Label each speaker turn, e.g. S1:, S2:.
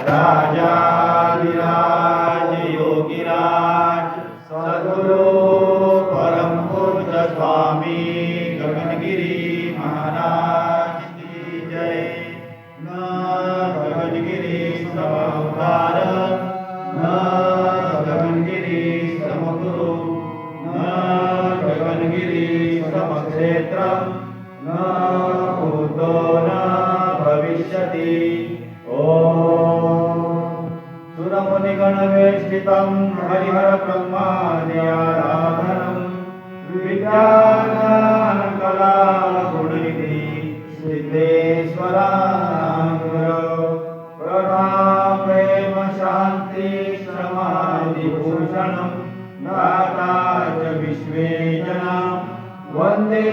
S1: राजाधिराज योगिराज सद्गुरु परम पूज्य स्वामी गगनगिरी महाराज की जय। न गगनगिरी समअवतार, न गगनगिरी समगुरु, न गगनगिरी समक्षेत्र, न भूतो न भविष्यति। सुरमुनिगणवेष्टितं हरिहर ब्रह्माद्याराधनं विद्याज्ञानकला गुणनिधि सिद्धेश्वराणां गुरौ करुणा प्रेम शान्ति समाधिभूषणं दाता च विश्वे जना वन्दे